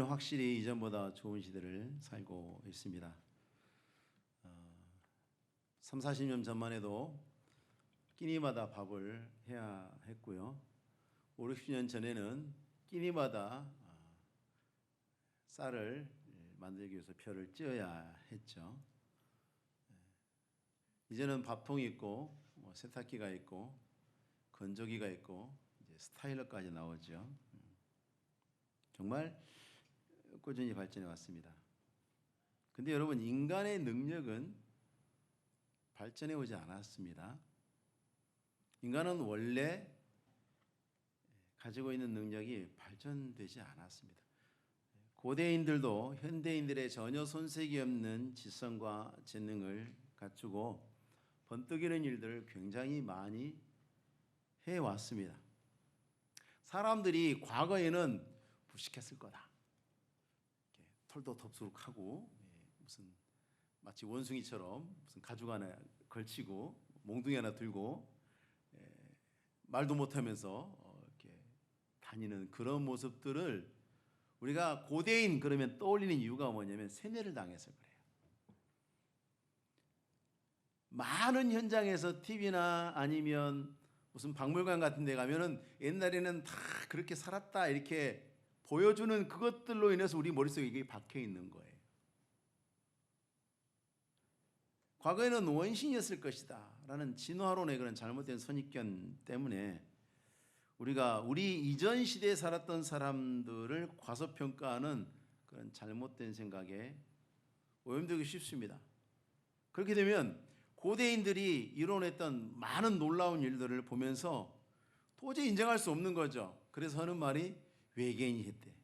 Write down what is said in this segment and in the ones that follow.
우리는 확실히 이전보다 좋은 시대를 살고 있습니다. 3, 40년 전만 해도 끼니마다 밥을 해야 했고요. 5, 60년 전에는 끼니마다 쌀을 만들기 위해서 벼를 찧어야 했죠. 이제는 밥통이 있고 세탁기가 있고 건조기가 있고 이제 스타일러까지 나오죠. 정말 꾸준히 발전해 왔습니다. 근데 여러분, 인간의 능력은 발전해 오지 않았습니다. 인간은 원래 가지고 있는 능력이 발전되지 않았습니다. 고대인들도 현대인들의 전혀 손색이 없는 지성과 재능을 갖추고 번뜩이는 일들을 굉장히 많이 해왔습니다. 사람들이 과거에는 무식했을 거다. 털도 덥수룩하고 무슨 마치 원숭이처럼 무슨 가죽 하나 걸치고 몽둥이 하나 들고 말도 못하면서 이렇게 다니는 그런 모습들을 우리가 고대인 그러면 떠올리는 이유가 뭐냐면 세뇌를 당해서 그래요. 많은 현장에서 TV나 아니면 무슨 박물관 같은 데 가면은 옛날에는 다 그렇게 살았다 이렇게 보여주는 그것들로 인해서 우리 머릿속에 이게 박혀 있는 거예요. 과거에는 원신이었을 것이다 라는 진화론의 그런 잘못된 선입견 때문에 우리가 우리 이전 시대에 살았던 사람들을 과소평가하는 그런 잘못된 생각에 오염되기 쉽습니다. 그렇게 되면 고대인들이 이뤄냈던 많은 놀라운 일들을 보면서 도저히 인정할 수 없는 거죠. 그래서 하는 말이 외계인이 했대.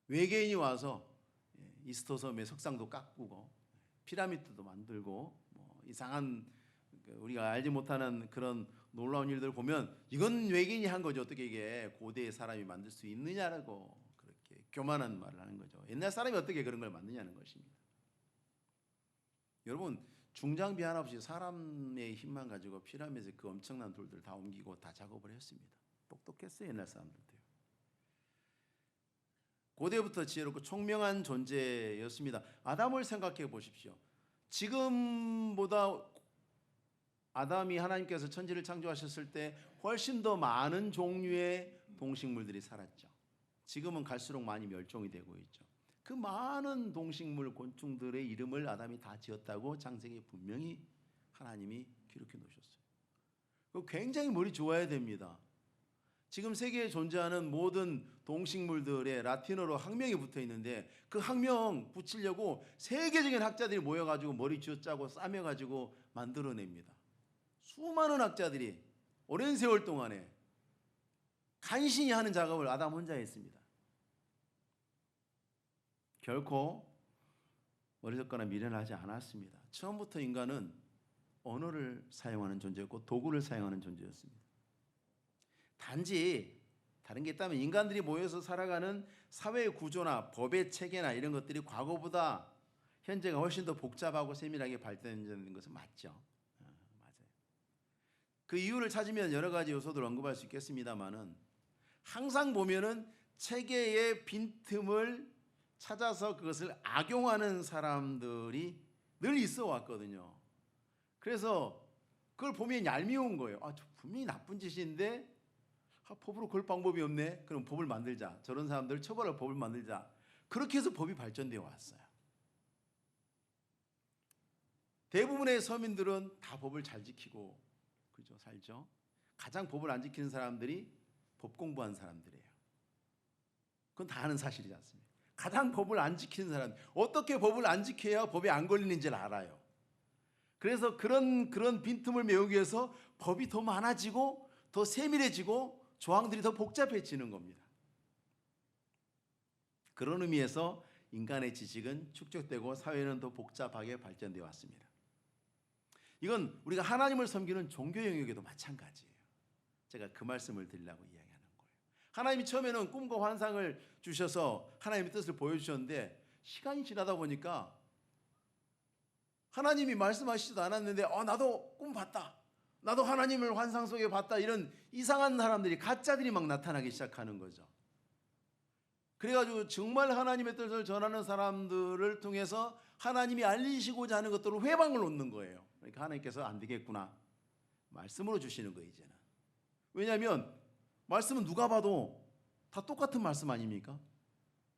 외계인이 와서 이스토섬의 석상도 깎고 피라미드도 만들고 이상한 우리가 알지 못하는 그런 놀라운 일들을 보면 이건 외계인이 한 거죠. 어떻게 이게 고대의 사람이 만들 수 있느냐라고 그렇게 교만한 말을 하는 거죠. 옛날 사람이 어떻게 그런 걸 만드냐는 것입니다. 여러분, 중장비 하나 없이 사람의 힘만 가지고 피라미드에 그 엄청난 돌들 다 옮기고 다 작업을 했습니다. 똑똑했어요, 옛날 사람들도요. 고대부터 지혜롭고 총명한 존재였습니다. 아담을 생각해 보십시오. 지금보다 아담이 하나님께서 천지를 창조하셨을 때 훨씬 더 많은 종류의 동식물들이 살았죠. 지금은 갈수록 많이 멸종이 되고 있죠. 그 많은 동식물, 곤충들의 이름을 아담이 다 지었다고 창세기에 분명히 하나님이 기록해 놓으셨어요. 굉장히 머리 좋아야 됩니다. 지금 세계에 존재하는 모든 동식물들의 라틴어로 학명이 붙어 있는데 그 학명 붙이려고 세계적인 학자들이 모여가지고 머리 쥐어짜고 싸매가지고 만들어냅니다. 수많은 학자들이 오랜 세월 동안에 간신히 하는 작업을 아담 혼자 했습니다. 결코 어리석거나 미련하지 않았습니다. 처음부터 인간은 언어를 사용하는 존재였고 도구를 사용하는 존재였습니다. 단지 다른 게 있다면 인간들이 모여서 살아가는 사회 구조나 법의 체계나 이런 것들이 과거보다 현재가 훨씬 더 복잡하고 세밀하게 발전된 것은 맞죠. 맞아요. 그 이유를 찾으면 여러 가지 요소들을 언급할 수 있겠습니다만은 항상 보면은 체계의 빈틈을 찾아서 그것을 악용하는 사람들이 늘 있어 왔거든요. 그래서 그걸 보면 얄미운 거예요. 저 분명히 나쁜 짓인데 법으로 걸 방법이 없네. 그럼 법을 만들자. 저런 사람들 처벌할 법을 만들자. 그렇게 해서 법이 발전되어 왔어요. 대부분의 서민들은 다 법을 잘 지키고 그죠, 살죠. 가장 법을 안 지키는 사람들이 법 공부한 사람들이에요. 그건 다 아는 사실이지 않습니까? 가장 법을 안 지키는 사람, 어떻게 법을 안 지켜야 법에 안 걸리는지를 알아요. 그래서 그런 빈틈을 메우기 위해서 법이 더 많아지고 더 세밀해지고 조항들이 더 복잡해지는 겁니다. 그런 의미에서 인간의 지식은 축적되고 사회는 더 복잡하게 발전되어 왔습니다. 이건 우리가 하나님을 섬기는 종교 영역에도 마찬가지예요. 제가 그 말씀을 드리려고 이야기하는 거예요. 하나님이 처음에는 꿈과 환상을 주셔서 하나님의 뜻을 보여주셨는데 시간이 지나다 보니까 하나님이 말씀하시지도 않았는데 나도 꿈 봤다. 나도 하나님을 환상 속에 봤다. 이런 이상한 사람들이 가짜들이 막 나타나기 시작하는 거죠. 그래가지고 정말 하나님의 뜻을 전하는 사람들을 통해서 하나님이 알리시고자 하는 것들을 회방을 놓는 거예요. 그러니까 하나님께서 안 되겠구나, 말씀으로 주시는 거예요 이제는. 왜냐하면 말씀은 누가 봐도 다 똑같은 말씀 아닙니까?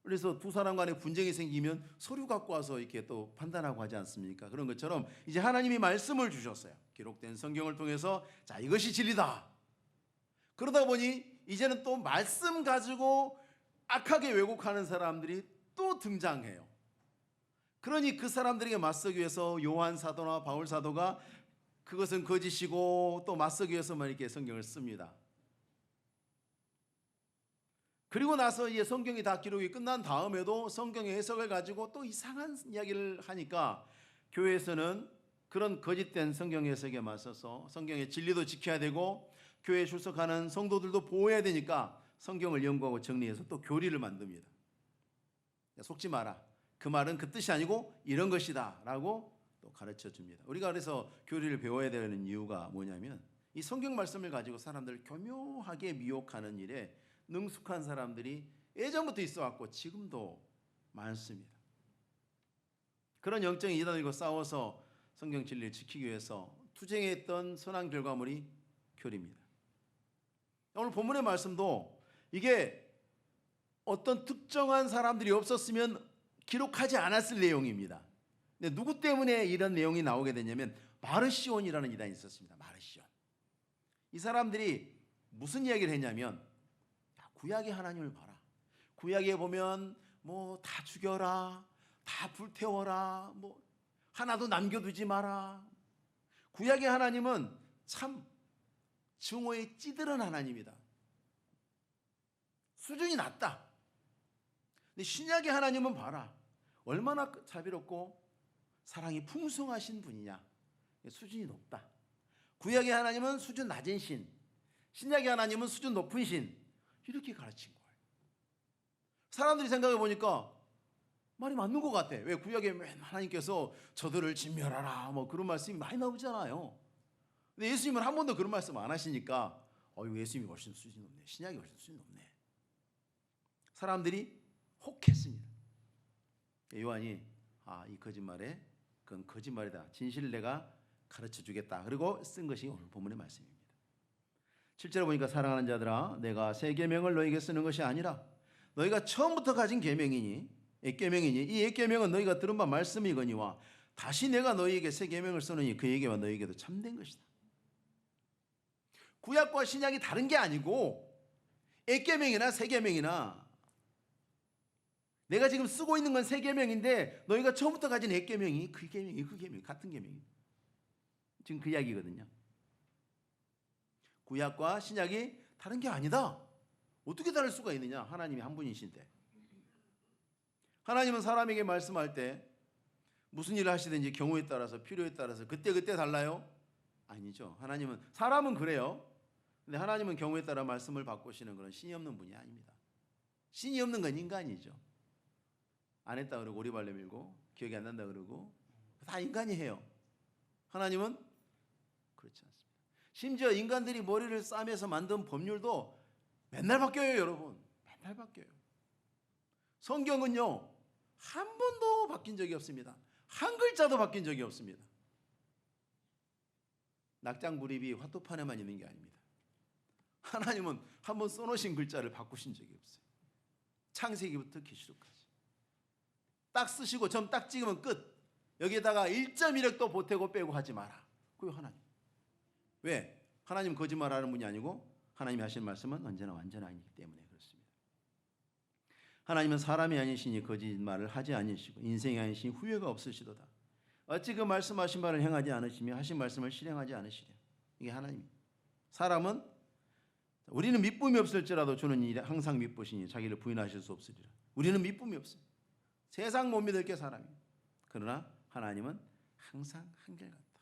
그래서 두 사람 간에 분쟁이 생기면 서류 갖고 와서 이렇게 또 판단하고 하지 않습니까? 그런 것처럼 이제 하나님이 말씀을 주셨어요. 기록된 성경을 통해서 자, 이것이 진리다. 그러다 보니 이제는 또 말씀 가지고 악하게 왜곡하는 사람들이 또 등장해요. 그러니 그 사람들에게 맞서기 위해서 요한 사도나 바울 사도가 그것은 거짓이고 또 맞서기 위해서만 이렇게 성경을 씁니다. 그리고 나서 이제 성경이 다 기록이 끝난 다음에도 성경의 해석을 가지고 또 이상한 이야기를 하니까 교회에서는 그런 거짓된 성경 해석에 맞서서 성경의 진리도 지켜야 되고 교회에 출석하는 성도들도 보호해야 되니까 성경을 연구하고 정리해서 또 교리를 만듭니다. 속지 마라, 그 말은 그 뜻이 아니고 이런 것이다 라고 또 가르쳐 줍니다. 우리가 그래서 교리를 배워야 되는 이유가 뭐냐면 이 성경 말씀을 가지고 사람들을 교묘하게 미혹하는 일에 능숙한 사람들이 예전부터 있어 왔고 지금도 많습니다. 그런 영적인 이단들과 싸워서 성경 진리를 지키기 위해서 투쟁했던 선한 결과물이 교리입니다. 오늘 본문의 말씀도 이게 어떤 특정한 사람들이 없었으면 기록하지 않았을 내용입니다. 근데 누구 때문에 이런 내용이 나오게 됐냐면 마르시온이라는 이단이 있었습니다. 마르시온. 이 사람들이 무슨 이야기를 했냐면 구약의 하나님을 봐라. 구약에 보면 뭐 다 죽여라, 다 불태워라, 뭐 하나도 남겨두지 마라. 구약의 하나님은 참 증오에 찌들은 하나님이다. 수준이 낮다. 근데 신약의 하나님은 봐라. 얼마나 자비롭고 사랑이 풍성하신 분이냐. 수준이 높다. 구약의 하나님은 수준 낮은 신, 신약의 하나님은 수준 높은 신. 이렇게 가르친 거예요. 사람들이 생각해 보니까 말이 맞는 것 같아. 왜 구약에 하나님께서 저들을 진멸하라 뭐 그런 말씀이 많이 나오잖아요. 근데 예수님은 한 번도 그런 말씀 안 하시니까 예수님이 훨씬 수준이 높네, 신약이 훨씬 수준이 높네. 사람들이 혹했습니다. 요한이 이 거짓말에 그건 거짓말이다, 진실을 내가 가르쳐 주겠다. 그리고 쓴 것이 오늘 본문의 말씀입니다. 7절에 보니까 사랑하는 자들아, 내가 새 계명을 너희에게 쓰는 것이 아니라 너희가 처음부터 가진 계명이니 옛계명이니 이 옛계명은 너희가 들은 바 말씀이거니와 다시 내가 너희에게 새 계명을 쓰느니 그에게와 너희에게도 참된 것이다. 구약과 신약이 다른 게 아니고 옛계명이나 새 계명이나 내가 지금 쓰고 있는 건 새 계명인데 너희가 처음부터 가진 옛계명이 그 계명이 같은 계명이 지금 그 이야기거든요. 구약과 신약이 다른 게 아니다. 어떻게 다를 수가 있느냐? 하나님이 한 분이신데. 하나님은 사람에게 말씀할 때 무슨 일을 하시든지 경우에 따라서 필요에 따라서 그때 달라요? 아니죠. 하나님은 사람은 그래요. 근데 하나님은 경우에 따라 말씀을 바꾸시는 그런 신이 없는 분이 아닙니다. 신이 없는 건 인간이죠. 안 했다 그러고 오리발 내밀고 기억이 안 난다 그러고 다 인간이 해요. 하나님은 그렇지 않습니다. 심지어 인간들이 머리를 싸매서 만든 법률도 맨날 바뀌어요, 여러분. 맨날 바뀌어요. 성경은요, 한 번도 바뀐 적이 없습니다. 한 글자도 바뀐 적이 없습니다. 낙장불입이 화투판에만 있는 게 아닙니다. 하나님은 한 번 써놓으신 글자를 바꾸신 적이 없어요. 창세기부터 계시록까지. 딱 쓰시고 점 딱 찍으면 끝. 여기에다가 1.1획도 보태고 빼고 하지 마라. 그게 하나님. 왜? 하나님 거짓말하는 분이 아니고 하나님이 하신 말씀은 언제나 완전하기 때문에 그렇습니다. 하나님은 사람이 아니시니 거짓말을 하지 아니시고 인생이 아니시니 후회가 없으시도다. 어찌 그 말씀하신 바를 행하지 않으시며 하신 말씀을 실행하지 않으시랴. 이게 하나님. 사람은 우리는 믿음이 없을지라도 주는 일에 항상 믿으시니 자기를 부인하실 수 없으리라. 우리는 믿음이 없어요. 세상 못 믿을 게 사람이에요. 그러나 하나님은 항상 한결같다.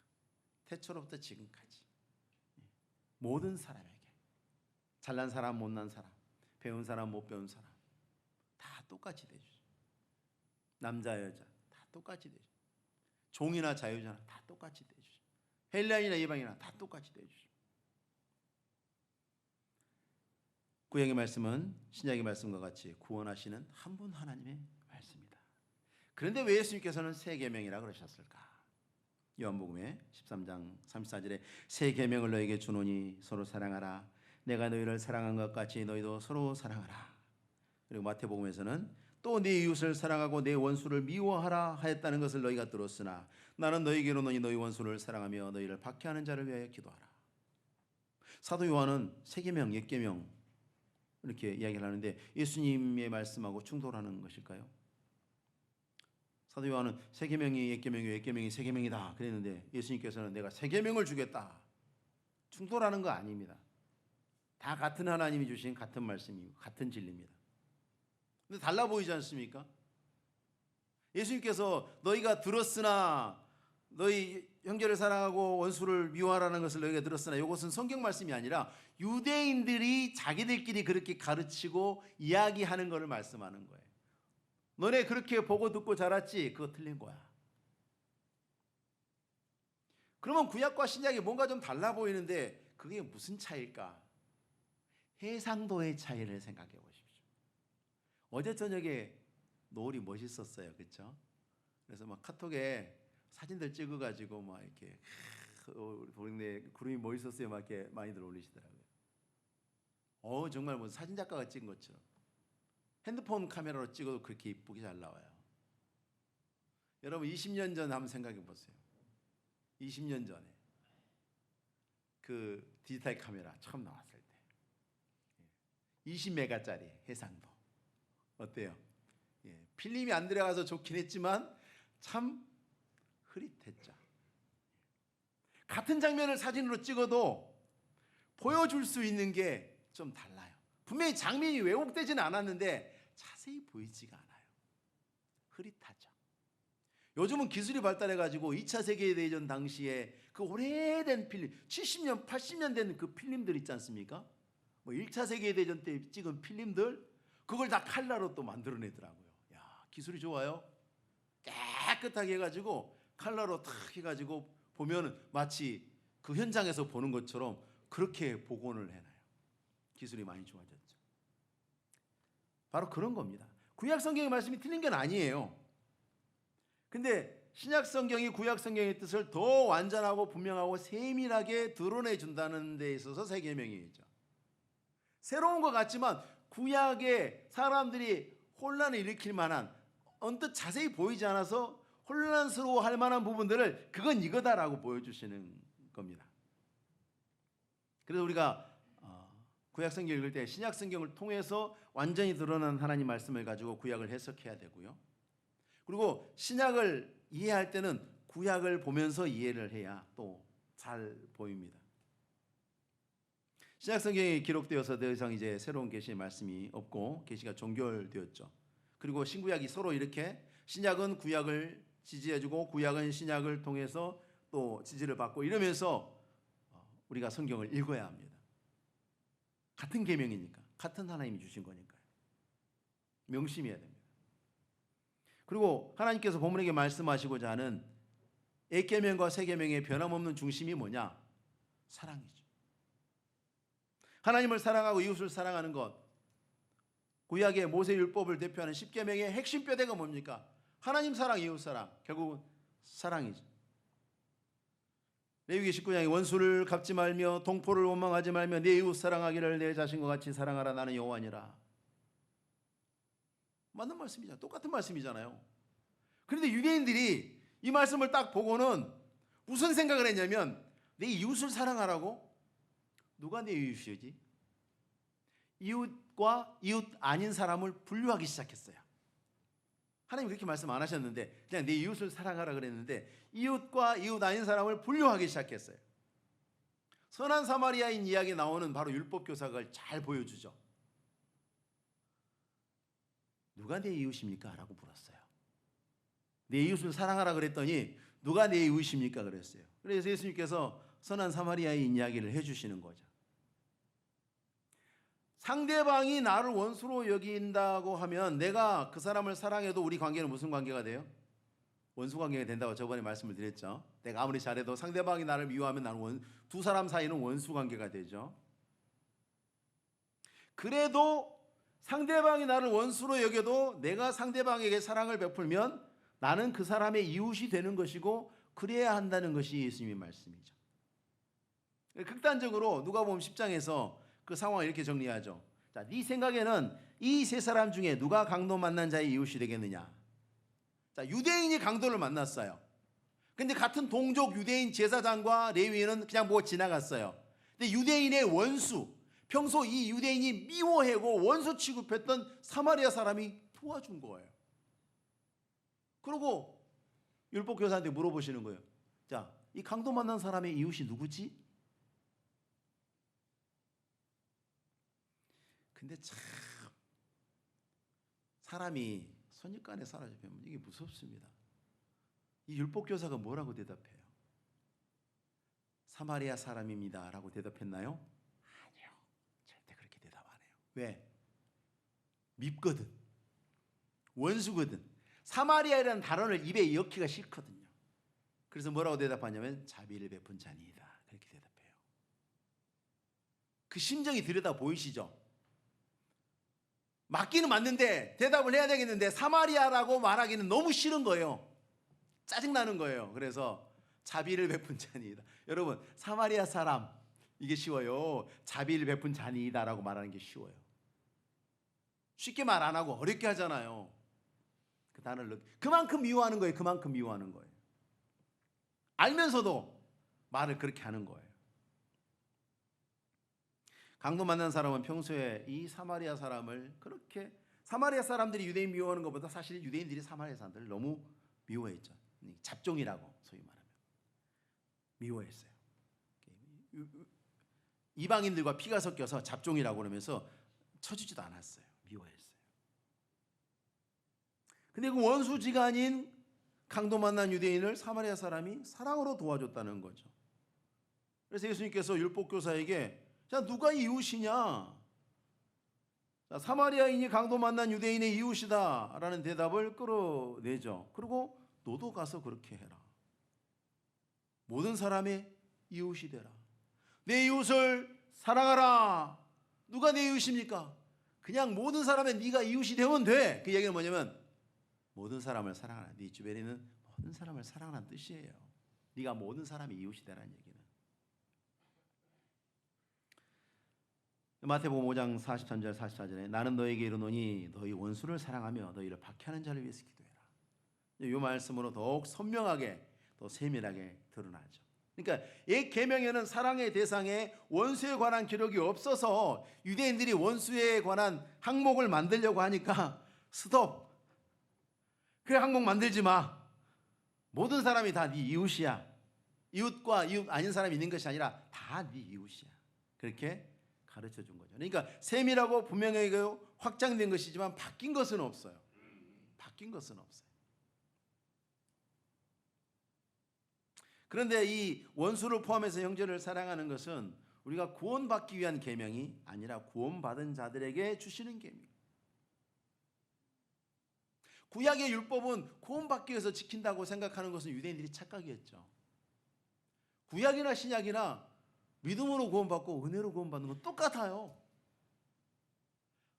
태초로부터 지금까지 모든 사람에게 잘난 사람 못난 사람 배운 사람 못 배운 사람 다 똑같이 대주죠. 남자 여자 다 똑같이 대주죠. 종이나 자유자나 다 똑같이 대주죠. 헬라인이나 이방이나 다 똑같이 대주죠. 구약의 말씀은 신약의 말씀과 같이 구원하시는 한 분 하나님의 말씀이다. 그런데 왜 예수님께서는 새 계명이라 그러셨을까? 요한복음의 13장 34절에 새 계명을 너에게 주노니 서로 사랑하라. 내가 너희를 사랑한 것 같이 너희도 서로 사랑하라. 그리고 마태복음에서는 또 네 이웃을 사랑하고 내 원수를 미워하라 하였다는 것을 너희가 들었으나 나는 너희에게로 너희 원수를 사랑하며 너희를 박해하는 자를 위하여 기도하라. 사도 요한은 새 계명, 옛 계명 이렇게 이야기를 하는데 예수님의 말씀하고 충돌하는 것일까요? 사도 요한은 새 계명이 옛 계명이요 옛 계명이 새 계명이다 그랬는데 예수님께서는 내가 새 계명을 주겠다. 충돌하는 거 아닙니다. 다 같은 하나님이 주신 같은 말씀이고 같은 진리입니다. 근데 달라 보이지 않습니까? 예수님께서 너희가 들었으나 너희 형제를 사랑하고 원수를 미워하라는 것을 너희가 들었으나 이것은 성경 말씀이 아니라 유대인들이 자기들끼리 그렇게 가르치고 이야기하는 것을 말씀하는 거예요. 너네 그렇게 보고 듣고 자랐지? 그거 틀린 거야. 그러면 구약과 신약이 뭔가 좀 달라 보이는데 그게 무슨 차이일까? 해상도의 차이를 생각해 보십시오. 어제 저녁에 노을이 멋있었어요. 그렇죠? 그래서 막 카톡에 사진들 찍어가지고 막 이렇게 동네 구름이 멋있었어요. 막 이렇게 많이들 올리시더라고요. 정말 뭐 사진 작가가 찍은 것처럼 핸드폰 카메라로 찍어도 그렇게 이쁘게 잘 나와요. 여러분 20년 전 한번 생각해 보세요. 20년 전에 그 디지털 카메라 처음 나왔을 때 20메가짜리 해상도 어때요? 필름이 안 들어가서 좋긴 했지만 참 흐릿했죠. 같은 장면을 사진으로 찍어도 보여줄 수 있는 게 좀 달라요. 분명히 장면이 왜곡되지는 않았는데 자세히 보이지가 않아요. 흐릿하죠. 요즘은 기술이 발달해가지고 2차 세계대전 당시에 그 오래된 필름, 70년, 80년 된 그 필름들 있지 않습니까? 뭐 1차 세계대전 때 찍은 필름들 그걸 다 칼라로 또 만들어내더라고요. 야, 기술이 좋아요. 깨끗하게 해가지고 칼라로 탁 해가지고 보면은 마치 그 현장에서 보는 것처럼 그렇게 복원을 해놔요. 기술이 많이 좋아졌죠. 바로 그런 겁니다. 구약 성경의 말씀이 틀린 건 아니에요. 근데 신약 성경이 구약 성경의 뜻을 더 완전하고 분명하고 세밀하게 드러내 준다는 데 있어서 새 계명이죠. 새로운 것 같지만 구약에 사람들이 혼란을 일으킬 만한 언뜻 자세히 보이지 않아서 혼란스러워할 만한 부분들을 그건 이거다라고 보여주시는 겁니다. 그래서 우리가 구약 성경 읽을 때 신약 성경을 통해서 완전히 드러난 하나님 말씀을 가지고 구약을 해석해야 되고요. 그리고 신약을 이해할 때는 구약을 보면서 이해를 해야 또 잘 보입니다. 신약 성경이 기록되어서 더 이상 이제 새로운 계시의 말씀이 없고 계시가 종결되었죠. 그리고 신구약이 서로 이렇게 신약은 구약을 지지해주고 구약은 신약을 통해서 또 지지를 받고 이러면서 우리가 성경을 읽어야 합니다. 같은 계명이니까 같은 하나님이 주신 거니까요. 명심해야 됩니다. 그리고 하나님께서 본문에게 말씀하시고자 하는 옛 계명과 새 계명의 변함없는 중심이 뭐냐? 사랑이죠. 하나님을 사랑하고 이웃을 사랑하는 것, 구약의 모세율법을 대표하는 십계명의 핵심 뼈대가 뭡니까? 하나님 사랑, 이웃 사랑, 결국은 사랑이죠. 레위기 19장에 원수를 갚지 말며 동포를 원망하지 말며 내 이웃 사랑하기를 내 자신과 같이 사랑하라 나는 여호와니라. 맞는 말씀이잖아요. 똑같은 말씀이잖아요. 그런데 유대인들이 이 말씀을 딱 보고는 무슨 생각을 했냐면 내 이웃을 사랑하라고? 누가 내 이웃이지? 이웃과 이웃 아닌 사람을 분류하기 시작했어요. 하나님 그렇게 말씀 안 하셨는데 그냥 내 이웃을 사랑하라 그랬는데 이웃과 이웃 아닌 사람을 분류하기 시작했어요. 선한 사마리아인 이야기 나오는 바로 율법 교사가 잘 보여주죠. 누가 내 이웃입니까? 라고 물었어요. 내 이웃을 사랑하라 그랬더니 누가 내 이웃입니까? 그랬어요. 그래서 예수님께서 선한 사마리아인 이야기를 해주시는 거죠. 상대방이 나를 원수로 여긴다고 하면 내가 그 사람을 사랑해도 우리 관계는 무슨 관계가 돼요? 원수 관계가 된다고 저번에 말씀을 드렸죠. 내가 아무리 잘해도 상대방이 나를 미워하면 나는 두 사람 사이는 원수 관계가 되죠. 그래도 상대방이 나를 원수로 여겨도 내가 상대방에게 사랑을 베풀면 나는 그 사람의 이웃이 되는 것이고 그래야 한다는 것이 예수님의 말씀이죠. 극단적으로 누가복음 10장에서 그 상황을 이렇게 정리하죠. 자, 네 생각에는 이 세 사람 중에 누가 강도 만난 자의 이웃이 되겠느냐? 자, 유대인이 강도를 만났어요. 근데 같은 동족 유대인 제사장과 레위인은 그냥 보고 지나갔어요. 근데 유대인의 원수, 평소 이 유대인이 미워하고 원수 취급했던 사마리아 사람이 도와준 거예요. 그리고 율법 교사한테 물어보시는 거예요. 자, 이 강도 만난 사람의 이웃이 누구지? 근데 참 사람이 선입관에 사로잡히면 이게 무섭습니다. 이 율법 교사가 뭐라고 대답해요? 사마리아 사람입니다 라고 대답했나요? 아니요. 절대 그렇게 대답 안 해요. 왜? 밉거든. 원수거든. 사마리아라는 단어를 입에 넣기가 싫거든요. 그래서 뭐라고 대답하냐면 자비를 베푼 자니이다. 그렇게 대답해요. 그 심정이 들여다 보이시죠? 맞기는 맞는데 대답을 해야 되겠는데 사마리아라고 말하기는 너무 싫은 거예요. 짜증나는 거예요. 그래서 자비를 베푼 자니이다. 여러분, 사마리아 사람 이게 쉬워요. 자비를 베푼 자니이다라고 말하는 게 쉬워요. 쉽게 말 안 하고 어렵게 하잖아요. 그 단어를 그만큼 미워하는 거예요. 그만큼 미워하는 거예요. 알면서도 말을 그렇게 하는 거예요. 강도 만난 사람은 평소에 이 사마리아 사람을 그렇게 사마리아 사람들이 유대인 미워하는 것보다 사실 유대인들이 사마리아 사람들을 너무 미워했죠. 잡종이라고 소위 말하면 미워했어요. 이방인들과 피가 섞여서 잡종이라고 그러면서 쳐주지도 않았어요. 미워했어요. 근데 그 원수지간인 강도 만난 유대인을 사마리아 사람이 사랑으로 도와줬다는 거죠. 그래서 예수님께서 율법교사에게 자, 누가 이웃이냐? 자, 사마리아인이 강도 만난 유대인의 이웃이다 라는 대답을 끌어내죠. 그리고 너도 가서 그렇게 해라. 모든 사람의 이웃이 되라. 내 이웃을 사랑하라. 누가 내 이웃입니까? 그냥 모든 사람의 네가 이웃이 되면 돼. 그 얘기는 뭐냐면 모든 사람을 사랑하라. 네 주변에 있는 모든 사람을 사랑하라는 뜻이에요. 네가 모든 사람의 이웃이 되라는 얘기는. 마태복음 5장 43절 44절에 나는 너에게 이르노니 너희 원수를 사랑하며 너희를 박해하는 자를 위해서 기도해라. 이 말씀으로 더욱 선명하게 또 세밀하게 드러나죠. 그러니까 옛 계명에는 사랑의 대상에 원수에 관한 기록이 없어서 유대인들이 원수에 관한 항목을 만들려고 하니까 스톱. 그 항목 만들지 마. 모든 사람이 다 네 이웃이야. 이웃과 이웃 아닌 사람이 있는 것이 아니라 다 네 이웃이야. 그렇게 가르쳐 준 거죠. 그러니까 세밀하고 분명하게 확장된 것이지만 바뀐 것은 없어요. 바뀐 것은 없어요. 그런데 이 원수를 포함해서 형제를 사랑하는 것은 우리가 구원받기 위한 계명이 아니라 구원받은 자들에게 주시는 계명. 구약의 율법은 구원받기 위해서 지킨다고 생각하는 것은 유대인들이 착각이었죠. 구약이나 신약이나 믿음으로 구원받고 은혜로 구원받는 건 똑같아요.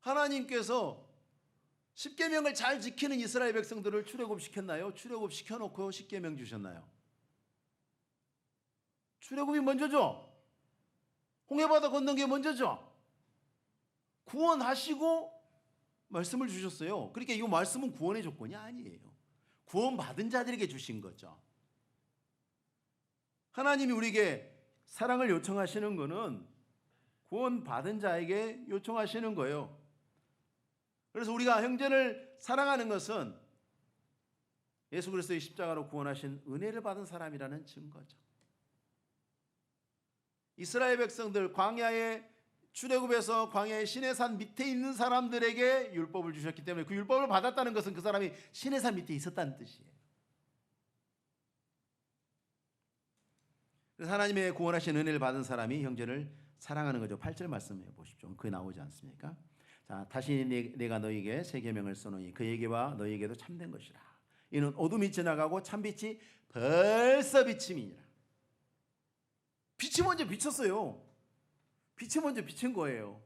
하나님께서 십계명을 잘 지키는 이스라엘 백성들을 출애굽시켰나요? 출애굽시켜놓고 십계명 주셨나요? 출애굽이 먼저죠. 홍해바다 건넌 게 먼저죠. 구원하시고 말씀을 주셨어요. 그러니까 이 말씀은 구원의 조건이 아니에요. 구원받은 자들에게 주신 거죠. 하나님이 우리에게 사랑을 요청하시는 것은 구원받은 자에게 요청하시는 거예요. 그래서 우리가 형제를 사랑하는 것은 예수 그리스도의 십자가로 구원하신 은혜를 받은 사람이라는 증거죠. 이스라엘 백성들 광야의 출애굽에서 광야의 시내산 밑에 있는 사람들에게 율법을 주셨기 때문에 그 율법을 받았다는 것은 그 사람이 시내산 밑에 있었다는 뜻이에요. 그래서 하나님의 구원하신 은혜를 받은 사람이 형제를 사랑하는 거죠. 8절 말씀해 보십시오. 그게 나오지 않습니까? 자, 다시 내가 너에게 새 계명을 써노니 그에게와 너에게도 참된 것이라. 이는 어둠이 지나가고 참빛이 벌써 비침이니라. 빛이 먼저 비쳤어요. 빛이 먼저 비친 거예요.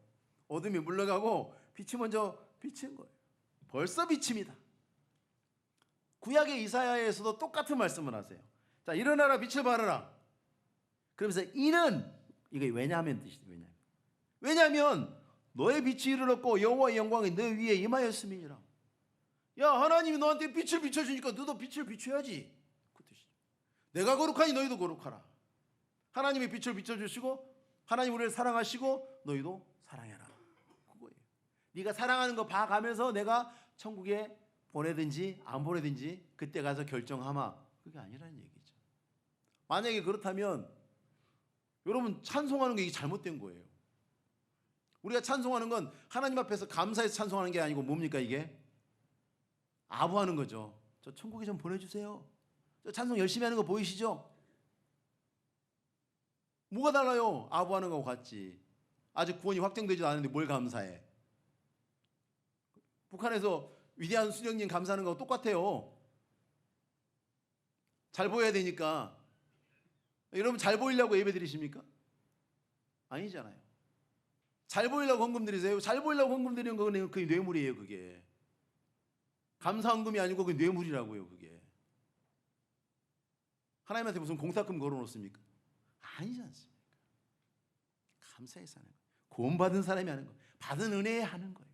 어둠이 물러가고 빛이 먼저 비친 거예요. 벌써 비칩니다. 구약의 이사야에서도 똑같은 말씀을 하세요. 자, 일어나라 빛을 발하라. 그러면서 이는 이게 왜냐하면 뜻이에요. 왜냐하면 너의 빛이 이르렀고 여호와의 영광이 너 위에 임하였음이니라. 야, 하나님이 너한테 빛을 비춰주니까 너도 빛을 비춰야지. 그 뜻이죠. 내가 거룩하니 너희도 거룩하라. 하나님이 빛을 비춰주시고 하나님 우리를 사랑하시고 너희도 사랑해라. 그거예요. 네가 사랑하는 거 봐가면서 내가 천국에 보내든지 안 보내든지 그때 가서 결정하마. 그게 아니라는 얘기죠. 만약에 그렇다면 여러분 찬송하는 게 이게 잘못된 거예요. 우리가 찬송하는 건 하나님 앞에서 감사해서 찬송하는 게 아니고 뭡니까 이게? 아부하는 거죠. 저 천국에 좀 보내주세요. 저 찬송 열심히 하는 거 보이시죠? 뭐가 달라요? 아부하는 거하고 같지. 아직 구원이 확정되지도 않은데 뭘 감사해? 북한에서 위대한 수령님 감사하는 거하고 똑같아요. 잘 보여야 되니까. 여러분 잘 보이려고 예배 드리십니까? 아니잖아요. 잘 보이려고 헌금 드리세요? 잘 보이려고 헌금 드리는 거는 그게 뇌물이에요. 그게 감사헌금이 아니고 그게 뇌물이라고요. 그게 하나님한테 무슨 공사금 걸어놓습니까? 아니지 않습니까? 감사해서 하는 거예요. 구원받은 사람이 하는 거예요. 받은 은혜에 하는 거예요.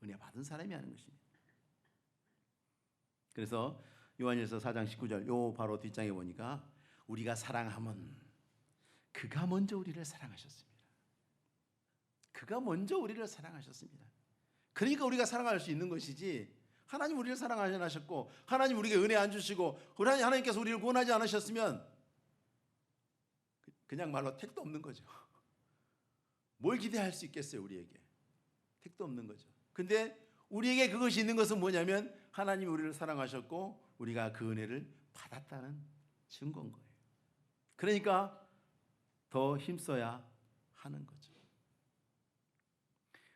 은혜 받은 사람이 하는 것입니다. 그래서 요한일서 4장 19절 요 바로 뒷장에 보니까 우리가 사랑하면 그가 먼저 우리를 사랑하셨습니다. 그가 먼저 우리를 사랑하셨습니다. 그러니까 우리가 사랑할 수 있는 것이지 하나님 우리를 사랑하셨고 하나님 우리에게 은혜 안 주시고 하나님께서 우리를 구원하지 않으셨으면 그냥 말로 택도 없는 거죠. 뭘 기대할 수 있겠어요 우리에게. 택도 없는 거죠. 근데 우리에게 그것이 있는 것은 뭐냐면 하나님이 우리를 사랑하셨고 우리가 그 은혜를 받았다는 증거인 거예요. 그러니까 더 힘써야 하는 거죠.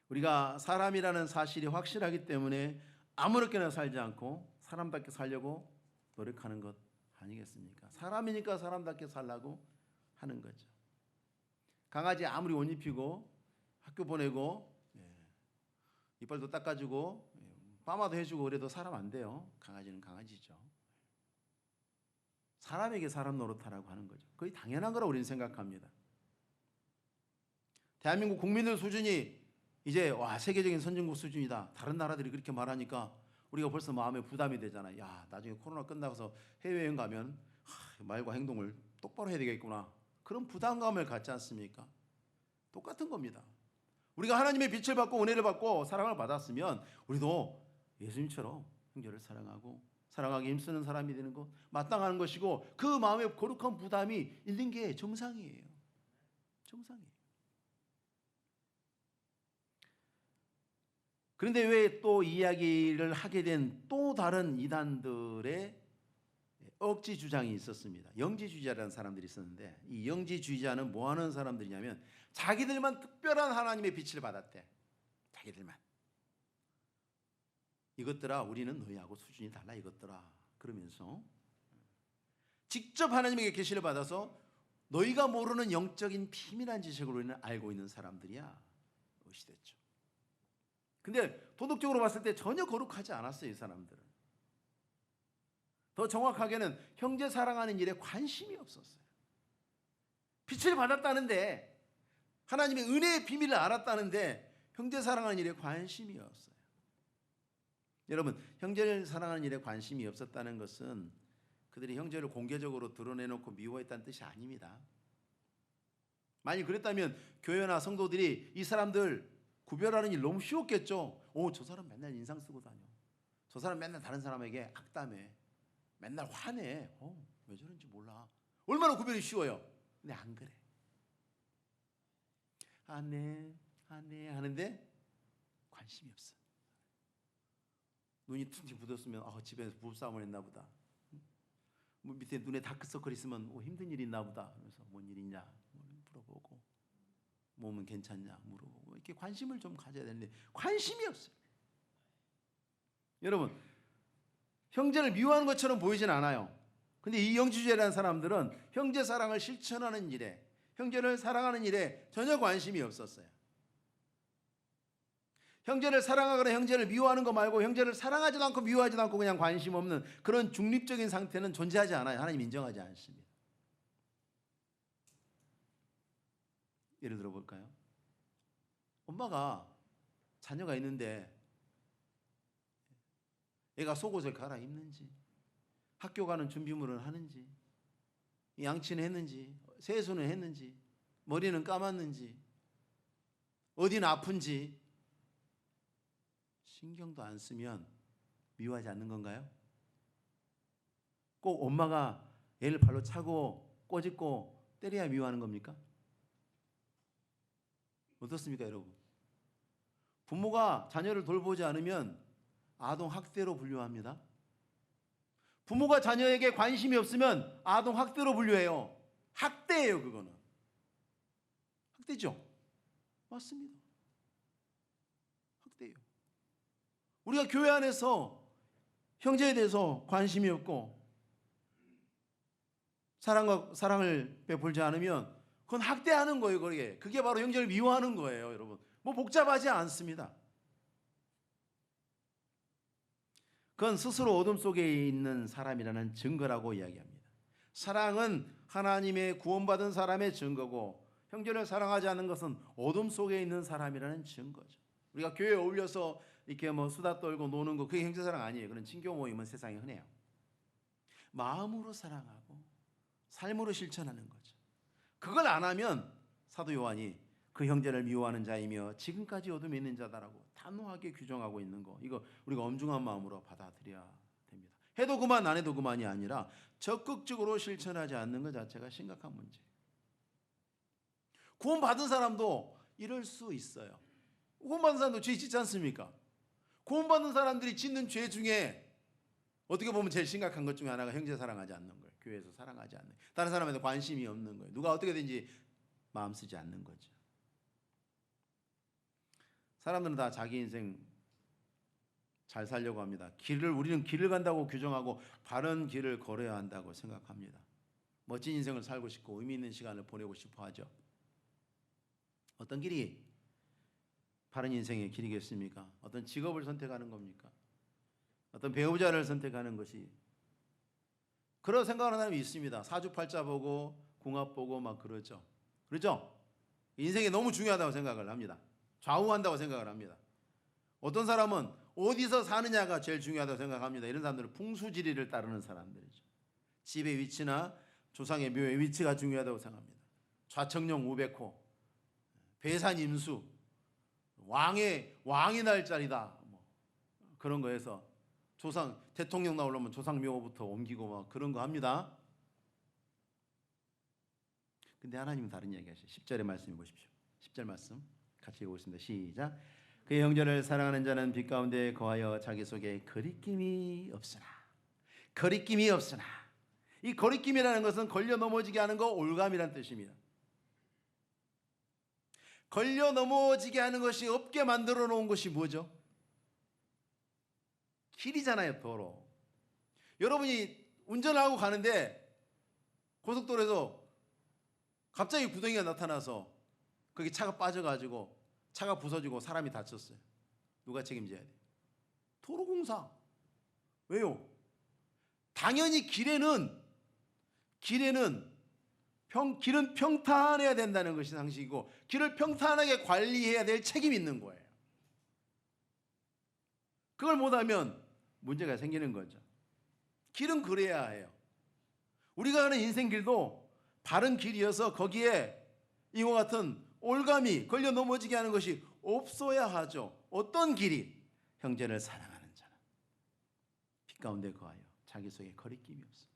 우리가 사람이라는 사실이 확실하기 때문에 아무렇게나 살지 않고 사람답게 살려고 노력하는 것 아니겠습니까? 사람이니까 사람답게 살라고 하는 거죠. 강아지 아무리 옷 입히고 학교 보내고 이빨도 닦아주고 파마도 해주고 그래도 사람 안 돼요. 강아지는 강아지죠. 사람에게 사람 노릇하라고 하는 거죠. 거의 당연한 거라고 우리는 생각합니다. 대한민국 국민들 수준이 이제 와 세계적인 선진국 수준이다. 다른 나라들이 그렇게 말하니까 우리가 벌써 마음에 부담이 되잖아요. 야 나중에 코로나 끝나서 해외여행 가면 말과 행동을 똑바로 해야 되겠구나. 그런 부담감을 갖지 않습니까? 똑같은 겁니다. 우리가 하나님의 빛을 받고 은혜를 받고 사랑을 받았으면 우리도 예수님처럼 형제를 사랑하고 사랑하기 힘쓰는 사람이 되는 것 마땅한 것이고 그 마음에 거룩한 부담이 있는 게 정상이에요. 정상이에요. 그런데 왜 또 이야기를 하게 된 또 다른 이단들의 억지 주장이 있었습니다. 영지주의자라는 사람들이 있었는데 이 영지주의자는 뭐 하는 사람들이냐면 자기들만 특별한 하나님의 빛을 받았대. 자기들만. 이것들아 우리는 너희하고 수준이 달라 이것들아. 그러면서 직접 하나님에게 계시를 받아서 너희가 모르는 영적인 비밀한 지식을 우리는 알고 있는 사람들이야. 것이 됐죠. 근데 도덕적으로 봤을 때 전혀 거룩하지 않았어요. 이 사람들은. 더 정확하게는 형제 사랑하는 일에 관심이 없었어요. 빛을 받았다는데 하나님의 은혜의 비밀을 알았다는데 형제 사랑하는 일에 관심이 없어요. 여러분 형제를 사랑하는 일에 관심이 없었다는 것은 그들이 형제를 공개적으로 드러내놓고 미워했다는 뜻이 아닙니다. 만약 그랬다면 교회나 성도들이 이 사람들 구별하는 일 너무 쉬웠겠죠. 저 사람 맨날 인상 쓰고 다녀. 저 사람 맨날 다른 사람에게 악담해. 맨날 화내. 왜 저런지 몰라. 얼마나 구별이 쉬워요. 근데 안 그래. 안 해 하는데 관심이 없어. 눈이 퉁퉁 부었으면 집에서 부부싸움을 했나 보다. 뭐 밑에 눈에 다크서클 있으면 힘든 일 있나 보다. 그래서 뭔 일 있냐 물어보고 몸은 괜찮냐 물어보고 이렇게 관심을 좀 가져야 되는데 관심이 없어요. 여러분 형제를 미워하는 것처럼 보이진 않아요. 근데 이 영지주의라는 사람들은 형제 사랑을 실천하는 일에 형제를 사랑하는 일에 전혀 관심이 없었어요. 형제를 사랑하거나 형제를 미워하는 거 말고 형제를 사랑하지도 않고 미워하지도 않고 그냥 관심 없는 그런 중립적인 상태는 존재하지 않아요. 하나님 인정하지 않습니다. 예를 들어 볼까요? 엄마가 자녀가 있는데 애가 속옷을 갈아입는지, 학교 가는 준비물을 하는지, 양치는 했는지, 세수는 했는지, 머리는 감았는지, 어디는 아픈지 신경도 안 쓰면 미워하지 않는 건가요? 꼭 엄마가 애를 발로 차고 꼬집고 때려야 미워하는 겁니까? 어떻습니까, 여러분? 부모가 자녀를 돌보지 않으면 아동 학대로 분류합니다. 부모가 자녀에게 관심이 없으면 아동 학대로 분류해요. 학대예요, 그거는. 학대죠? 맞습니다. 학대예요. 우리가 교회 안에서 형제에 대해서 관심이 없고 사랑을 베풀지 않으면 그건 학대하는 거예요. 그게 바로 형제를 미워하는 거예요, 여러분. 뭐 복잡하지 않습니다. 그건 스스로 어둠 속에 있는 사람이라는 증거라고 이야기합니다. 사랑은 하나님의 구원받은 사람의 증거고 형제를 사랑하지 않는 것은 어둠 속에 있는 사람이라는 증거죠. 우리가 교회에 어울려서 이렇게 뭐 수다 떨고 노는 거 그게 형제사랑 아니에요. 그런 친교 모임은 세상에 흔해요. 마음으로 사랑하고 삶으로 실천하는 거죠. 그걸 안 하면 사도 요한이 그 형제를 미워하는 자이며 지금까지 어둠에 있는 자다라고 단호하게 규정하고 있는 거, 이거 우리가 엄중한 마음으로 받아들여야 됩니다. 해도 그만 안 해도 그만이 아니라 적극적으로 실천하지 않는 것 자체가 심각한 문제예요. 구원받은 사람도 이럴 수 있어요. 구원받은 사람도 죄 짓지 않습니까? 구원받은 사람들이 짓는 죄 중에 어떻게 보면 제일 심각한 것 중에 하나가 형제 사랑하지 않는 거예요. 교회에서 사랑하지 않는, 다른 사람한테 관심이 없는 거예요. 누가 어떻게든지 마음 쓰지 않는 거죠. 사람들은 다 자기 인생 잘 살려고 합니다. 우리는 길을 간다고 규정하고 바른 길을 걸어야 한다고 생각합니다. 멋진 인생을 살고 싶고 의미 있는 시간을 보내고 싶어 하죠. 어떤 길이 바른 인생의 길이겠습니까? 어떤 직업을 선택하는 겁니까? 어떤 배우자를 선택하는 것이, 그런 생각하는 사람이 있습니다. 사주팔자 보고 궁합 보고 막 그러죠. 그렇죠? 인생이 너무 중요하다고 생각을 합니다. 좌우한다고 생각을 합니다. 어떤 사람은 어디서 사느냐가 제일 중요하다고 생각합니다. 이런 사람들은 풍수지리를 따르는 사람들이죠. 집의 위치나 조상의 묘의 위치가 중요하다고 생각합니다. 좌청룡 우백호, 배산임수, 왕이 날 자리다, 뭐 그런 거에서 조상 대통령 나오려면 조상 묘부터 옮기고 막 그런 거 합니다. 근데 하나님은 다른 이야기 하시죠. 10절의 말씀 보십시오. 10절 말씀 같이 읽어보겠습니다. 시작. 그의 형제를 사랑하는 자는 빛 가운데 거하여 자기 속에 거리낌이 없으나. 이 거리낌이라는 것은 걸려 넘어지게 하는 거, 올감이란 뜻입니다. 걸려 넘어지게 하는 것이 없게 만들어 놓은 것이 뭐죠? 길이잖아요. 도로. 여러분이 운전을 하고 가는데 고속도로에서 갑자기 구덩이가 나타나서 거기 차가 빠져가지고 차가 부서지고 사람이 다쳤어요. 누가 책임져야 돼요? 도로공사. 왜요? 당연히 길은 평탄해야 된다는 것이 상식이고 길을 평탄하게 관리해야 될 책임이 있는 거예요. 그걸 못하면 문제가 생기는 거죠. 길은 그래야 해요. 우리가 가는 인생길도 바른 길이어서 거기에 이와 같은 올감이 걸려 넘어지게 하는 것이 없어야 하죠. 어떤 길이? 형제를 사랑하는 자는 빛 가운데 거하여 자기 속에 거리낌이 없어.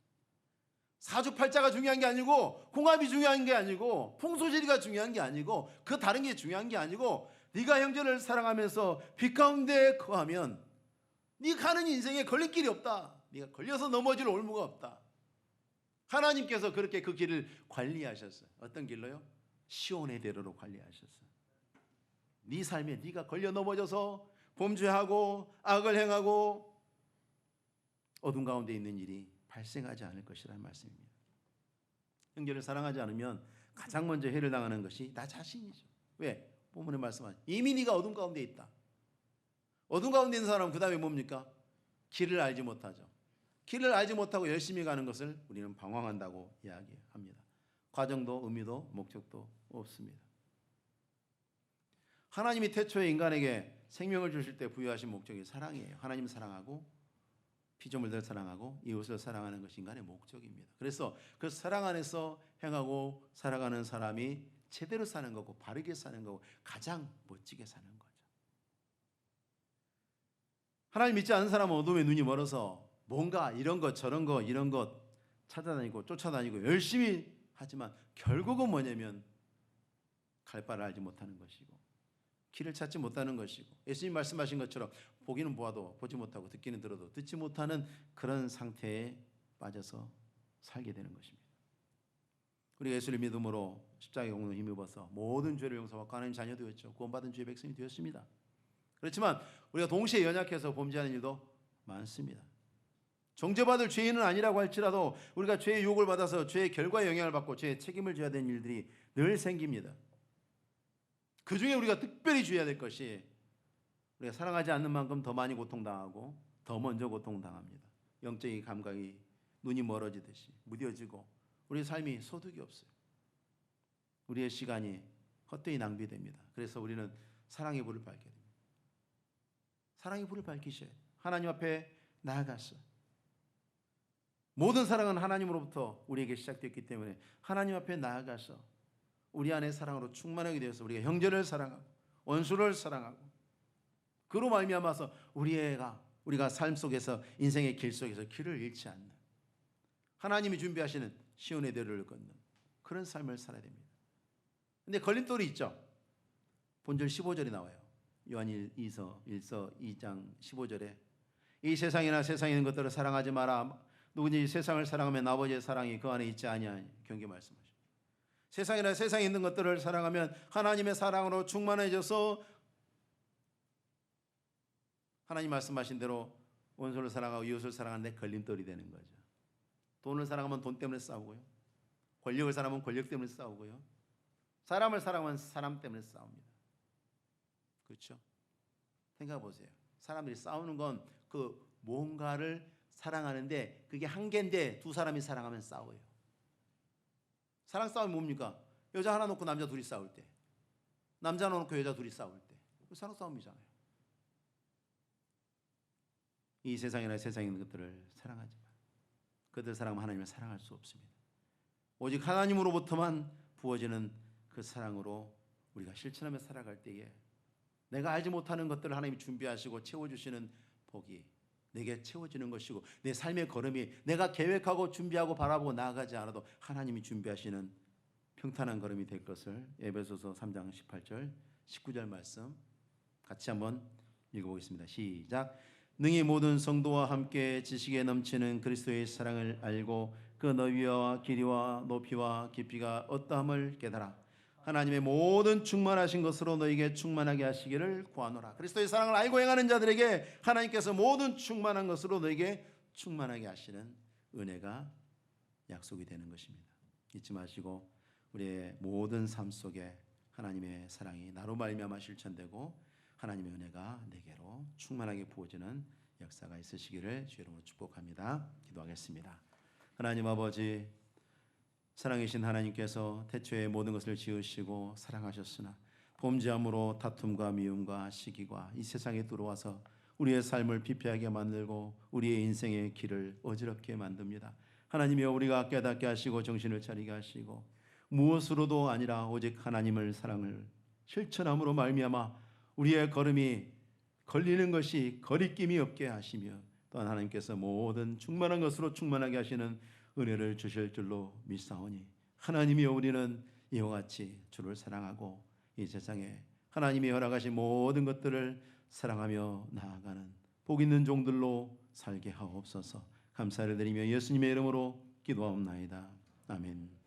사주팔자가 중요한 게 아니고 궁합이 중요한 게 아니고 풍수지리가 중요한 게 아니고 그 다른 게 중요한 게 아니고 네가 형제를 사랑하면서 빛 가운데 거하면 네 가는 인생에 걸릴 길이 없다. 네가 걸려서 넘어질 올무가 없다. 하나님께서 그렇게 그 길을 관리하셨어요. 어떤 길로요? 시온의 대로로 관리하셨어요. 네 삶에 네가 걸려 넘어져서 범죄하고 악을 행하고 어둠 가운데 있는 일이 발생하지 않을 것이라는 말씀입니다. 형제를 사랑하지 않으면 가장 먼저 해를 당하는 것이 나 자신이죠. 왜? 본문에 말씀하신 이미 네가 어둠 가운데 있다. 어둠 가운데 있는 사람은 그 다음에 뭡니까? 길을 알지 못하죠. 길을 알지 못하고 열심히 가는 것을 우리는 방황한다고 이야기합니다. 과정도 의미도 목적도 없습니다. 하나님이 태초에 인간에게 생명을 주실 때 부여하신 목적이 사랑이에요. 하나님을 사랑하고 피조물들을 사랑하고 이웃을 사랑하는 것이 인간의 목적입니다. 그래서 그 사랑 안에서 행하고 살아가는 사람이 제대로 사는 거고 바르게 사는 거고 가장 멋지게 사는 거죠. 하나님 믿지 않는 사람은 어둠에 눈이 멀어서 뭔가 이런 것 저런 것 이런 것 찾아다니고 쫓아다니고 열심히 하지만 결국은 뭐냐면 갈 바를 알지 못하는 것이고 길을 찾지 못하는 것이고 예수님 말씀하신 것처럼 보기는 보아도 보지 못하고 듣기는 들어도 듣지 못하는 그런 상태에 빠져서 살게 되는 것입니다. 우리가 예수를 믿음으로 십자가의 공로에 힘입어서 모든 죄를 용서받고 하나님 자녀 되었죠. 구원받은 주의 백성이 되었습니다. 그렇지만 우리가 동시에 연약해서 범죄하는 일도 많습니다. 정죄받을 죄인은 아니라고 할지라도 우리가 죄의 유혹을 받아서 죄의 결과에 영향을 받고 죄의 책임을 져야 되는 일들이 늘 생깁니다. 그 중에 우리가 특별히 주의해야 될 것이 우리가 사랑하지 않는 만큼 더 많이 고통당하고 더 먼저 고통당합니다. 영적인 감각이 눈이 멀어지듯이 무뎌지고 우리의 삶이 소득이 없어요. 우리의 시간이 헛되이 낭비됩니다. 그래서 우리는 사랑의 불을 밝게 됩니다. 사랑의 불을 밝히셔야 돼요. 하나님 앞에 나아가서 모든 사랑은 하나님으로부터 우리에게 시작됐기 때문에 하나님 앞에 나아가서 우리 안에 사랑으로 충만하게 되어서 우리가 형제를 사랑하고 원수를 사랑하고 그로 말미암아서 우리가 삶 속에서 인생의 길 속에서 길을 잃지 않는 하나님이 준비하시는 시온의 대로를 걷는 그런 삶을 살아야 됩니다. 근데 걸림돌이 있죠. 본절 15절이 나와요. 요한 1서 2장 15절에 이 세상이나 세상에 있는 것들을 사랑하지 마라. 누구든지 세상을 사랑하면 아버지의 사랑이 그 안에 있지 아니하니 경계 말씀하십니다. 세상이나 세상에 있는 것들을 사랑하면 하나님의 사랑으로 충만해져서 하나님 말씀하신 대로 원수를 사랑하고 이웃을 사랑하는 데 걸림돌이 되는 거죠. 돈을 사랑하면 돈 때문에 싸우고요. 권력을 사랑하면 권력 때문에 싸우고요. 사람을 사랑하면 사람 때문에 싸웁니다. 그렇죠? 생각해 보세요. 사람들이 싸우는 건 그 뭔가를 사랑하는데 그게 한 개인데 두 사람이 사랑하면 싸워요. 사랑 싸움이 뭡니까? 여자 하나 놓고 남자 둘이 싸울 때, 남자 하나 놓고 여자 둘이 싸울 때, 사랑 싸움이잖아요. 이 세상이나 세상에 있는 것들을 사랑하지 마. 그들 사랑하면 하나님을 사랑할 수 없습니다. 오직 하나님으로부터만 부어지는 그 사랑으로 우리가 실천하며 살아갈 때에 내가 알지 못하는 것들을 하나님이 준비하시고 채워주시는 복이 내게 채워지는 것이고 내 삶의 걸음이 내가 계획하고 준비하고 바라보고 나아가지 않아도 하나님이 준비하시는 평탄한 걸음이 될 것을 에베소서 3장 18절 19절 말씀 같이 한번 읽어보겠습니다. 시작. 능히 모든 성도와 함께 지식에 넘치는 그리스도의 사랑을 알고 그 너비와 길이와 높이와 깊이가 어떠함을 깨달아 하나님의 모든 충만하신 것으로 너에게 충만하게 하시기를 구하노라. 그리스도의 사랑을 알고 행하는 자들에게 하나님께서 모든 충만한 것으로 너에게 충만하게 하시는 은혜가 약속이 되는 것입니다. 잊지 마시고 우리의 모든 삶 속에 하나님의 사랑이 나로 말미암아 실천되고 하나님의 은혜가 내게로 충만하게 부어지는 역사가 있으시기를 주의 이름으로 축복합니다. 기도하겠습니다. 하나님 아버지, 사랑이신 하나님께서 태초에 모든 것을 지으시고 사랑하셨으나 범죄함으로 다툼과 미움과 시기가 이 세상에 들어와서 우리의 삶을 피폐하게 만들고 우리의 인생의 길을 어지럽게 만듭니다. 하나님이여, 우리가 깨닫게 하시고 정신을 차리게 하시고 무엇으로도 아니라 오직 하나님을 사랑을 실천함으로 말미암아 우리의 걸음이 걸리는 것이 거리낌이 없게 하시며 또한 하나님께서 모든 충만한 것으로 충만하게 하시는 은혜를 주실 줄로 믿사오니 하나님이여, 우리는 이와 같이 주를 사랑하고 이 세상에 하나님이 허락하신 모든 것들을 사랑하며 나아가는 복 있는 종들로 살게 하옵소서. 감사를 드리며 예수님의 이름으로 기도하옵나이다. 아멘.